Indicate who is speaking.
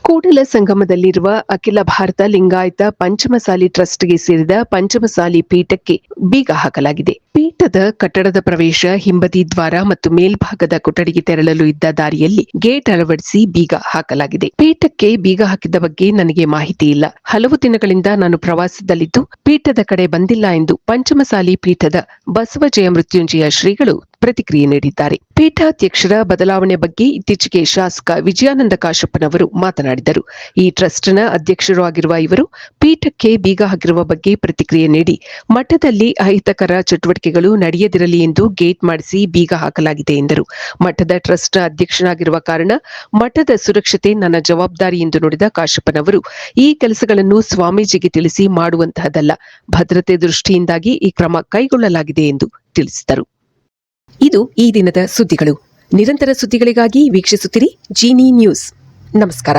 Speaker 1: ಕೂಡಲ ಸಂಗಮದಲ್ಲಿರುವ ಅಖಿಲ ಭಾರತ ಲಿಂಗಾಯತ ಪಂಚಮಸಾಲಿ ಟ್ರಸ್ಟ್ಗೆ ಸೇರಿದ ಪಂಚಮಸಾಲಿ ಪೀಠಕ್ಕೆ ಬೀಗ ಹಾಕಲಾಗಿದೆ. ಪೀಠದ ಕಟ್ಟಡದ ಪ್ರವೇಶ, ಹಿಂಬದಿ ದ್ವಾರ ಮತ್ತು ಮೇಲ್ಭಾಗದ ಕೊಠಡಿಗೆ ತೆರಳಲು ಇದ್ದ ದಾರಿಯಲ್ಲಿ ಗೇಟ್ ಅಳವಡಿಸಿ ಬೀಗ ಹಾಕಲಾಗಿದೆ. ಪೀಠಕ್ಕೆ ಬೀಗ ಹಾಕಿದ ಬಗ್ಗೆ ನನಗೆ ಮಾಹಿತಿ ಇಲ್ಲ. ಹಲವು ದಿನಗಳಿಂದ ನಾನು ಪ್ರವಾಸದಲ್ಲಿದ್ದು ಪೀಠದ ಕಡೆ ಬಂದಿಲ್ಲ ಎಂದು ಪಂಚಮಸಾಲಿ ಪೀಠದ ಬಸವಜಯ ಮೃತ್ಯುಂಜಯ ಶ್ರೀಗಳು ಪ್ರತಿಕ್ರಿಯೆ ನೀಡಿದ್ದಾರೆ. ಪೀಠಾಧ್ಯಕ್ಷರ ಬದಲಾವಣೆ ಬಗ್ಗೆ ಇತ್ತೀಚೆಗೆ ಶಾಸಕ ವಿಜಯಾನಂದ ಕಾಶಪ್ಪನವರು ಮಾತನಾಡಿದರು. ಈ ಟ್ರಸ್ಟ್ನ ಅಧ್ಯಕ್ಷರು ಆಗಿರುವ ಇವರು ಪೀಠಕ್ಕೆ ಬೀಗ ಹಾಕಿರುವ ಬಗ್ಗೆ ಪ್ರತಿಕ್ರಿಯೆ ನೀಡಿ, ಮಠದಲ್ಲಿ ಅಹಿತಕರ ಚಟುವಟಿಕೆಗಳು ನಡೆಯದಿರಲಿ ಎಂದು ಗೇಟ್ ಮಾಡಿಸಿ ಬೀಗ ಹಾಕಲಾಗಿದೆ ಎಂದರು. ಮಠದ ಟ್ರಸ್ಟ್ನ ಅಧ್ಯಕ್ಷನಾಗಿರುವ ಕಾರಣ ಮಠದ ಸುರಕ್ಷತೆ ನನ್ನ ಜವಾಬ್ದಾರಿ ಎಂದು ನುಡಿದ ಕಾಶಪ್ಪನವರು, ಈ ಕೆಲಸಗಳನ್ನು ಸ್ವಾಮೀಜಿಗೆ ತಿಳಿಸಿ ಮಾಡುವಂತಹದಲ್ಲ, ಭದ್ರತೆ ದೃಷ್ಟಿಯಿಂದಾಗಿ ಈ ಕ್ರಮ ಕೈಗೊಳ್ಳಲಾಗಿದೆ ಎಂದು ತಿಳಿಸಿದರು. ಇದು ಈ ದಿನದ ಸುದ್ದಿಗಳು. ನಿರಂತರ ಸುದ್ದಿಗಳಿಗಾಗಿ ವೀಕ್ಷಿಸುತ್ತಿರಿ ಜೀನಿ ನ್ಯೂಸ್. ನಮಸ್ಕಾರ.